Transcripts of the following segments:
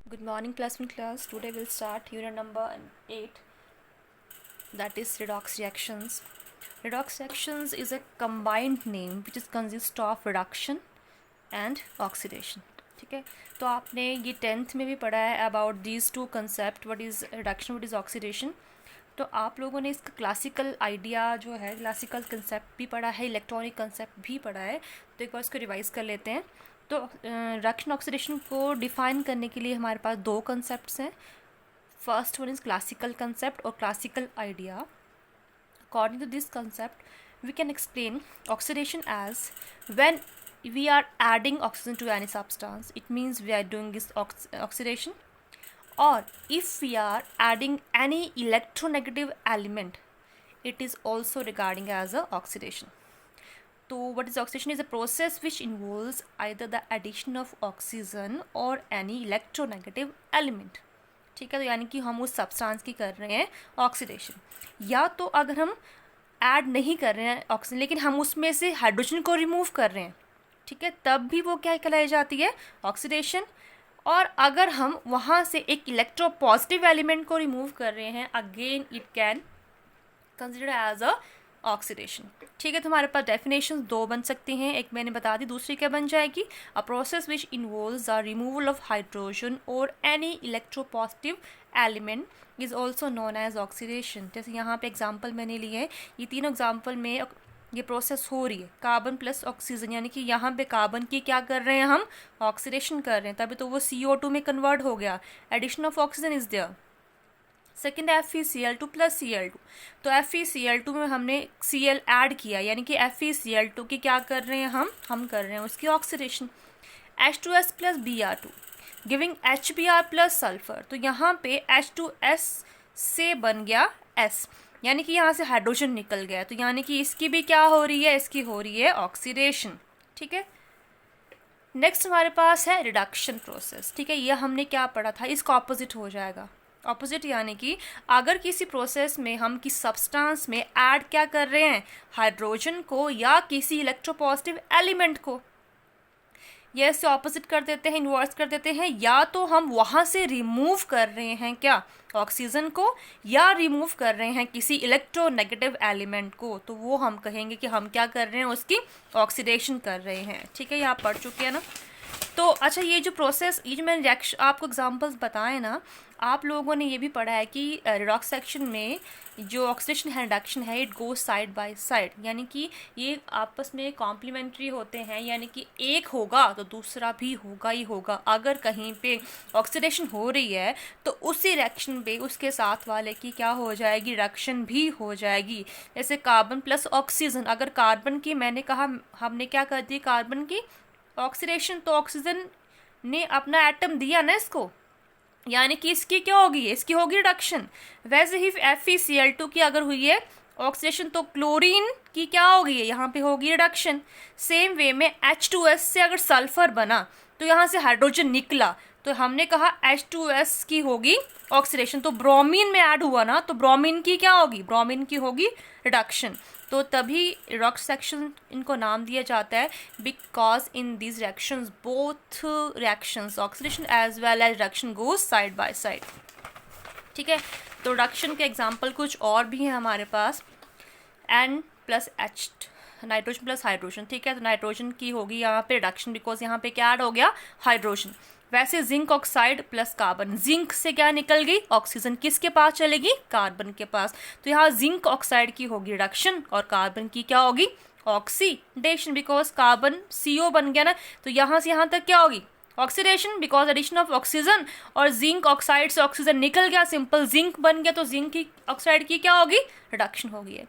Good morning, plus one class. Today we'll start unit number 8, that is redox reactions. Redox reactions is a combined name which is consist of reduction and oxidation. ठीक है, तो आपने ये 10th में भी पढ़ा है about these two concept, what is reduction, what is oxidation. तो आप लोगों ने इसका क्लासिकल आइडिया जो है, क्लासिकल कंसेप्ट भी पढ़ा है, इलेक्ट्रॉनिक कंसेप्ट भी पढ़ा है. तो एक बार इसको रिवाइज कर लेते हैं. तो रिडक्शन ऑक्सीडेशन को डिफाइन करने के लिए हमारे पास दो कंसेप्ट्स हैं. First one is classical concept और classical idea. According to this concept, we can explain oxidation as when we are adding oxygen to any substance, it means we are doing this oxidation. Or if we are adding any electronegative element, it is also regarding as a oxidation. So what is oxidation? Is a process which involves either the addition of oxygen or any electronegative element. ठीक है, तो यानी कि हम उस substance की कर रहे हैं ऑक्सीडेशन. या तो अगर हम ऐड नहीं कर रहे हैं ऑक्सीजन लेकिन हम उसमें से हाइड्रोजन को रिमूव कर रहे हैं, ठीक है, तब भी वो क्या कहलाई जाती है, ऑक्सीडेशन. और अगर हम वहाँ से एक इलेक्ट्रोपॉजिटिव एलिमेंट को रिमूव कर रहे हैं, again it can consider as a oxidation. ठीक है, तो हमारे पास डेफिनेशन दो बन सकती हैं, एक मैंने बता दी, दूसरी क्या बन जाएगी, a process which involves the removal of hydrogen और any electropositive element is also known as oxidation. जैसे यहाँ पे एग्जाम्पल मैंने लिए हैं, ये तीनों एग्जाम्पल में ये प्रोसेस हो रही है कार्बन प्लस ऑक्सीजन, यानी कि यहाँ पे कार्बन की क्या कर रहे हैं हम, ऑक्सीडेशन कर रहे हैं, तभी तो वो CO2 में कन्वर्ट हो गया. Addition of oxygen is there. Second FeCl2 plus Cl2. तो FeCl2 में हमने Cl ऐड किया, यानी कि FeCl2 की क्या कर रहे हैं हम कर रहे हैं उसकी oxidation. H2S plus Br2 giving HBr plus sulphur. तो यहाँ पे H2S से बन गया S, यानी कि यहाँ से हाइड्रोजन निकल गया, तो यानी कि इसकी भी क्या हो रही है, इसकी हो रही है ऑक्सीडेशन. ठीक है, नेक्स्ट हमारे पास है रिडक्शन प्रोसेस. ठीक है, ये हमने क्या पढ़ा था, इसका ऑपोजिट हो जाएगा. ऑपोजिट यानी कि अगर किसी प्रोसेस में हम किसी सब्सटेंस में ऐड क्या कर रहे हैं, हाइड्रोजन को या किसी इलेक्ट्रोपॉजिटिव एलिमेंट को, ये इससे ऑपोजिट कर देते हैं, इन्वर्स कर देते हैं. या तो हम वहाँ से रिमूव कर रहे हैं क्या, ऑक्सीजन को, या रिमूव कर रहे हैं किसी इलेक्ट्रोनेगेटिव एलिमेंट को, तो वो हम कहेंगे कि हम क्या कर रहे हैं, उसकी ऑक्सीडेशन कर रहे हैं. ठीक है, ये आप पढ़ चुके हैं ना. तो अच्छा, ये जो प्रोसेस, ये जो मैंने रिएक्शन आपको एग्जांपल्स बताए ना, आप लोगों ने ये भी पढ़ा है कि रिडॉक्स सेक्शन में जो ऑक्सीडेशन है, रिडक्शन है, it goes side by side, यानी कि ये आपस में कॉम्प्लीमेंट्री होते हैं, यानी कि एक होगा तो दूसरा भी होगा ही होगा. अगर कहीं पे ऑक्सीडेशन हो रही है तो उसी रिएक्शन पे उसके साथ वाले की क्या हो जाएगी, रिडक्शन भी हो जाएगी. जैसे कार्बन प्लस ऑक्सीजन, अगर कार्बन की मैंने कहा हमने क्या कर दी, कार्बन की ऑक्सीडेशन, तो ऑक्सीजन ने अपना एटम दिया ना इसको, यानी कि इसकी क्या होगी, इसकी होगी रिडक्शन. वैसे ही FeCl2 की अगर हुई है ऑक्सीडेशन, तो क्लोरीन की क्या होगी, यहाँ पे होगी रिडक्शन. सेम वे में H2S से अगर सल्फर बना तो यहाँ से हाइड्रोजन निकला, तो हमने कहा H2S की होगी ऑक्सीडेशन. तो ब्रोमीन में ऐड हुआ ना, तो ब्रोमीन की क्या होगी, ब्रोमीन की होगी रिडक्शन. तो तभी रिडॉक्स सेक्शन इनको नाम दिया जाता है, because in these reactions both reactions oxidation as well as reduction goes side by side. ठीक है, तो रिडक्शन के एग्जांपल कुछ और भी हैं हमारे पास. N plus H, nitrogen plus hydrogen. ठीक है, तो नाइट्रोजन की होगी यहाँ पे रिडक्शन, बिकॉज यहाँ पे क्या ऐड हो गया, हाइड्रोजन. वैसे zinc oxide plus carbon, zinc से क्या निकल गई, ऑक्सीजन, किसके पास चलेगी, कार्बन के पास. तो यहाँ जिंक ऑक्साइड की होगी रिडक्शन और कार्बन की क्या होगी, ऑक्सीडेशन, बिकॉज कार्बन CO बन गया ना, तो यहाँ से यहाँ तक क्या होगी, oxidation, because addition of oxygen. और जिंक ऑक्साइड से ऑक्सीजन निकल गया, सिंपल जिंक बन गया, तो जिंक की ऑक्साइड की क्या होगी, रिडक्शन होगी.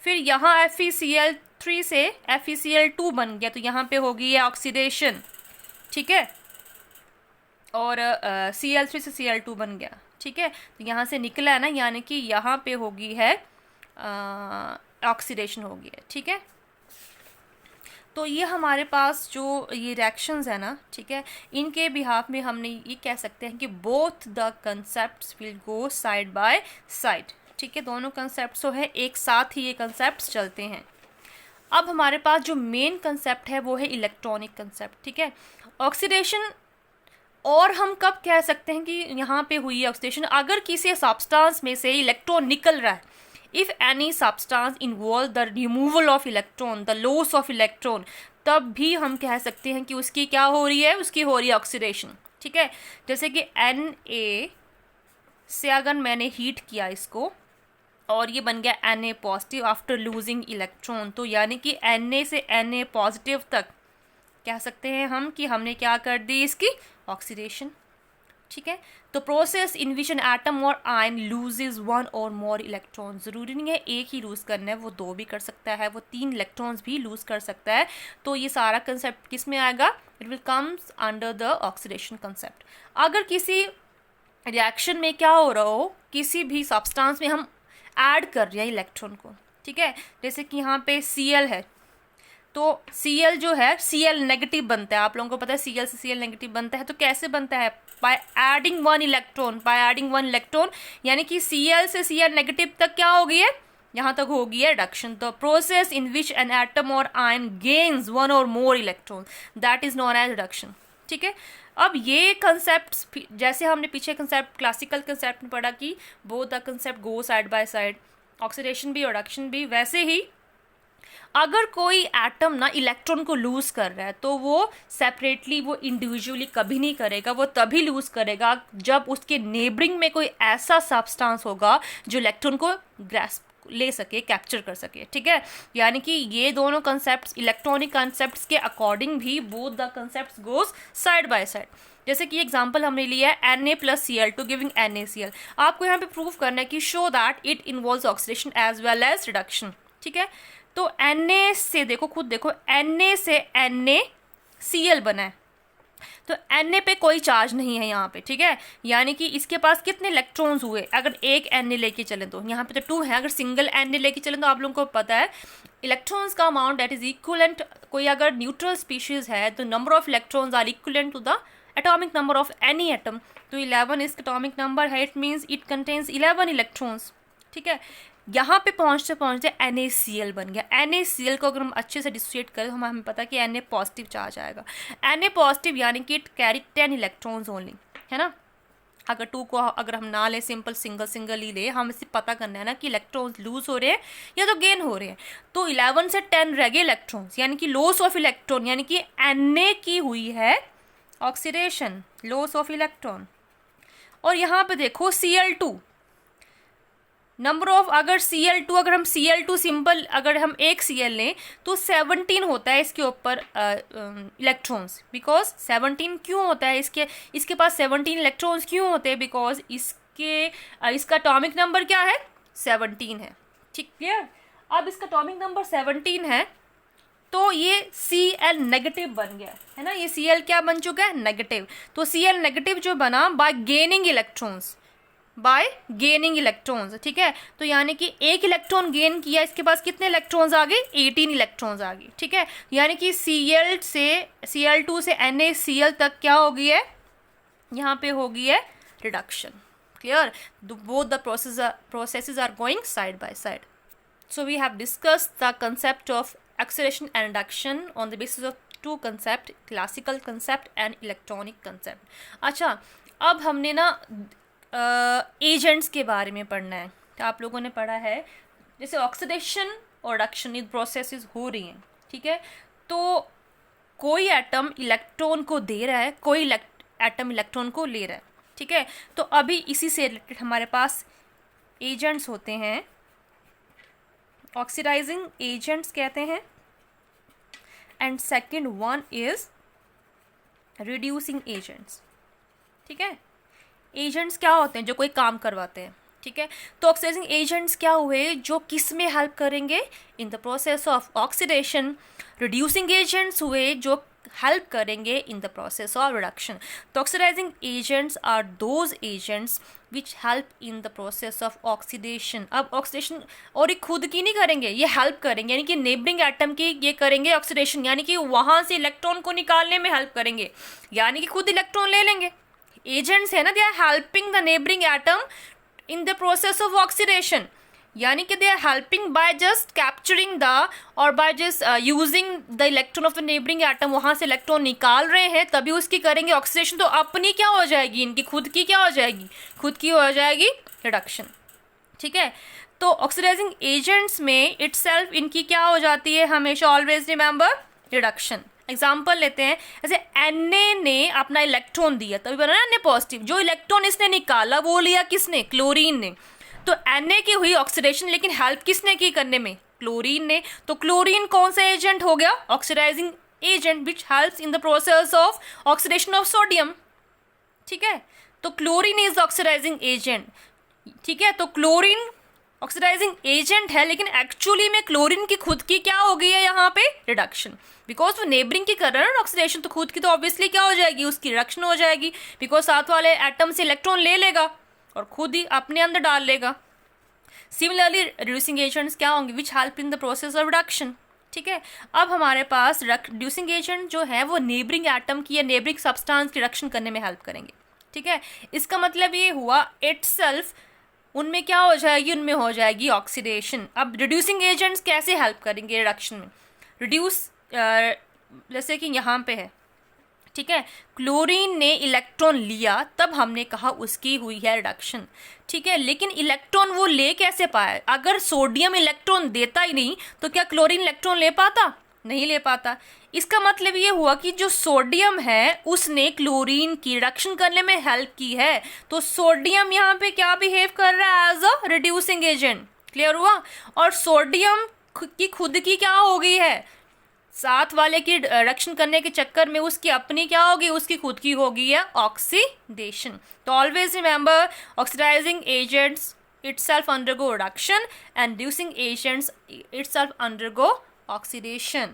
फिर यहाँ FeCl3 से FeCl2 बन गया, तो यहाँ पे होगी ये ऑक्सीडेशन. ठीक है, और Cl3 से Cl2 बन गया. ठीक है, तो यहाँ से निकला है ना, यानी कि यहाँ पे होगी है ऑक्सीडेशन होगी है. ठीक है, तो ये हमारे पास जो ये रिएक्शंस है ना, ठीक है, इनके बिहाफ में हमने ये कह सकते हैं कि both the concepts will go side by side. ठीक है, दोनों कंसेप्ट जो है एक साथ ही ये कंसेप्ट्स चलते हैं. अब हमारे पास जो मेन कंसेप्ट है वो है इलेक्ट्रॉनिक कंसेप्ट. ठीक है, ऑक्सीडेशन और हम कब कह सकते हैं कि यहाँ पे हुई है ऑक्सीडेशन? अगर किसी सब्सटेंस में से इलेक्ट्रॉन निकल रहा है, if any substance involve the removal of electron, the loss of electron, तब भी हम कह सकते हैं कि उसकी क्या हो रही है, उसकी हो रही है ऑक्सीडेशन। ठीक है, जैसे कि Na से अगर मैंने हीट किया इसको और ये बन गया Na positive after losing electron, तो यानी कि Na से Na पॉजिटिव तक कह सकते हैं हम कि हमने क्या कर दी, इसकी ऑक्सीडेशन। ठीक है, तो process in which an atom or ion loses one or more electron, ज़रूरी नहीं है एक ही लूज़ करना है, वो 2 भी कर सकता है, वो 3 इलेक्ट्रॉन्स भी लूज़ कर सकता है। तो ये सारा कंसेप्ट किस में आएगा? It will comes under the oxidation concept. अगर किसी रिएक्शन में क्या हो रहा हो, किसी भी सब्सटेंस में हम ऐड कर रहे हैं इलेक्ट्रॉन को, ठीक है, जैसे कि यहाँ पे Cl है, तो Cl जो है Cl नेगेटिव बनता है, आप लोगों को पता है Cl से Cl नेगेटिव बनता है, तो कैसे बनता है? बाय एडिंग वन इलेक्ट्रॉन, यानी कि Cl से Cl नेगेटिव तक क्या हो गई है, यहाँ तक हो गई है रिडक्शन। तो process in which an atom or ion gains one or more electron, that is known as reduction. ठीक है, अब ये कंसेप्ट जैसे हमने पीछे कंसेप्ट क्लासिकल कंसेप्ट में पढ़ा कि both the concept go side by side, oxidation भी रिडक्शन भी, वैसे ही अगर कोई एटम ना इलेक्ट्रॉन को लूज कर रहा है तो वो सेपरेटली, वो इंडिविजुअली कभी नहीं करेगा, वो तभी लूज करेगा जब उसके नेबरिंग में कोई ऐसा सब्सटेंस होगा जो इलेक्ट्रॉन को ग्रास्प ले सके, कैप्चर कर सके। ठीक है, यानी कि ये दोनों कंसेप्ट्स इलेक्ट्रॉनिक कंसेप्ट्स के अकॉर्डिंग भी both the concepts goes side by side. जैसे कि एग्जांपल हमने लिया है Na + Cl2 गिविंग NaCl। आपको यहाँ पे प्रूव करना है कि show that it involves oxidation as well as reduction. ठीक है, तो Na से देखो, खुद देखो, Na से NaCl बना है, तो Na पे कोई चार्ज नहीं है यहाँ पे। ठीक है, यानी कि इसके पास कितने इलेक्ट्रॉन्स हुए, अगर एक Na लेके चलें तो यहाँ पे तो 2 है, अगर सिंगल Na लेके चलें तो आप लोगों को पता है इलेक्ट्रॉन्स का अमाउंट दैट इज इक्वलेंट, कोई अगर न्यूट्रल स्पीशीज है तो number of electrons are equivalent to the atomic number of any atom. तो 11 इसका एटॉमिक नंबर है, it means it contains 11 electrons. ठीक है, यहाँ पे पहुँचते पहुँचते NaCl बन गया। NaCl को अगर हम अच्छे से डिसोसिएट करें तो हमें पता है कि Na पॉजिटिव चार्ज आएगा। Na पॉजिटिव यानी कि इट कैरी 10 इलेक्ट्रॉन्स ओनली, है ना। अगर 2 को अगर हम ना ले, सिंपल सिंगल ही ले, हम इसे पता करना है ना कि इलेक्ट्रॉन्स लूज हो रहे हैं या तो गेन हो रहे हैं। तो 11 से 10 रह गए इलेक्ट्रॉन्स, यानी कि लॉस ऑफ इलेक्ट्रॉन, यानी कि Na की हुई है ऑक्सीडेशन, लॉस ऑफ इलेक्ट्रॉन। और यहाँ पे देखो Cl2 नंबर ऑफ, अगर Cl2, अगर हम Cl2 सिंपल, अगर हम एक Cl लें तो 17 होता है इसके ऊपर इलेक्ट्रॉन्स। बिकॉज 17 क्यों होता है, इसके पास 17 इलेक्ट्रॉन्स क्यों होते हैं? बिकॉज इसका एटॉमिक नंबर क्या है, 17 है। ठीक, क्लियर। अब इसका एटॉमिक नंबर 17 है तो ये Cl नेगेटिव बन गया है ना, ये Cl क्या बन चुका है, नेगेटिव। तो Cl नेगेटिव जो बना बाय गेनिंग इलेक्ट्रॉन्स, ठीक है। तो यानी कि एक इलेक्ट्रॉन गेन किया, इसके पास कितने इलेक्ट्रॉन्स आ गए, 18 इलेक्ट्रॉन्स आ गए। ठीक है, यानी कि Cl2 से NaCl तक क्या हो गई है, यहाँ पे हो गई है reduction. Clear, both the processes are going side by side. So we have discussed the concept of acceleration and reduction on the basis of 2 concept, classical concept and electronic concept. अच्छा, अब हमने ना एजेंट्स के बारे में पढ़ना है। तो आप लोगों ने पढ़ा है जैसे ऑक्सीडेशन और रिडक्शन इन प्रोसेसेस हो रही हैं, ठीक है। तो कोई एटम इलेक्ट्रॉन को दे रहा है, कोई एटम इलेक्ट्रॉन को ले रहा है, ठीक है। तो अभी इसी से रिलेटेड हमारे पास एजेंट्स होते हैं, ऑक्सीडाइजिंग एजेंट्स कहते हैं, and second one is reducing agents. ठीक है, एजेंट्स क्या होते हैं, जो कोई काम करवाते हैं, ठीक है। तो ऑक्सीडाइजिंग एजेंट्स क्या हुए, जो किस में हेल्प करेंगे, in the process of oxidation. Reducing agents हुए जो हेल्प करेंगे in the process of reduction. तो oxidising agents are those agents which help in the process of oxidation. अब ऑक्सीडेशन और ये खुद की नहीं करेंगे, ये हेल्प करेंगे, यानी कि नेबरिंग एटम की ये करेंगे ऑक्सीडेशन, यानी कि वहाँ से इलेक्ट्रॉन को निकालने में हेल्प करेंगे, यानी कि खुद इलेक्ट्रॉन ले लेंगे। एजेंट्स है ना, they are helping the neighbouring atom in the process of oxidation. यानी कि they are helping by just capturing the और by just using the electron of the neighbouring atom, वहाँ से इलेक्ट्रॉन निकाल रहे हैं तभी उसकी करेंगे ऑक्सीडेशन, तो अपनी क्या हो जाएगी, इनकी खुद की क्या हो जाएगी, खुद की हो जाएगी रिडक्शन। ठीक है, तो ऑक्सीडाइजिंग एजेंट्स में इटसेल्फ इनकी क्या हो जाती है, हमेशा ऑलवेज रिमेंबर रिडक्शन। एग्जाम्पल लेते हैं, जैसे Na ने अपना इलेक्ट्रॉन दिया तभी बना ना Na पॉजिटिव, जो इलेक्ट्रॉन इसने निकाला वो लिया किसने, क्लोरीन ने, तो Na की हुई ऑक्सीडेशन, लेकिन हेल्प किसने की करने में, क्लोरीन ने, तो क्लोरीन कौन सा एजेंट हो गया, oxidising agent which helps in the process of oxidation of sodium. ठीक है, तो क्लोरीन इज ऑक्सीडाइजिंग एजेंट। ठीक है, तो क्लोरीन ऑक्सीडाइजिंग एजेंट है, लेकिन एक्चुअली में क्लोरीन की खुद की क्या हो गई है यहाँ पे, रिडक्शन, बिकॉज वो नेबरिंग की कर रहा है ना ऑक्सीडेशन, तो खुद की तो ऑब्वियसली क्या हो जाएगी, उसकी रिडक्शन हो जाएगी, बिकॉज साथ वाले एटम से इलेक्ट्रॉन ले लेगा और खुद ही अपने अंदर डाल लेगा। सिमिलरली रिड्यूसिंग एजेंट्स क्या होंगे, विच help in the process of reduction. ठीक है, अब हमारे पास रिड्यूसिंग एजेंट जो है वो नेबरिंग एटम की या नेबरिंग सब्सटेंस की रिडक्शन करने में हेल्प करेंगे। ठीक है, इसका मतलब ये हुआ इटसेल्फ उनमें क्या हो जाएगी, उनमें हो जाएगी ऑक्सीडेशन। अब रिड्यूसिंग एजेंट्स कैसे हेल्प करेंगे रिडक्शन में, रिड्यूस जैसे कि यहाँ पे है, ठीक है, क्लोरीन ने इलेक्ट्रॉन लिया तब हमने कहा उसकी हुई है रिडक्शन। ठीक है, लेकिन इलेक्ट्रॉन वो ले कैसे पाया, अगर सोडियम इलेक्ट्रॉन देता ही नहीं तो क्या क्लोरीन इलेक्ट्रॉन ले पाता, नहीं ले पाता। इसका मतलब ये हुआ कि जो सोडियम है उसने क्लोरीन की रिडक्शन करने में हेल्प की है, तो सोडियम यहाँ पे क्या बिहेव कर रहा है, as a reducing agent. Clear हुआ, और सोडियम की खुद की क्या हो गई है, साथ वाले की रिडक्शन करने के चक्कर में उसकी अपनी क्या होगी, उसकी खुद की होगी है ऑक्सीडेशन। तो always remember oxidising agents itself undergo reduction and reducing agents itself undergo oxidation.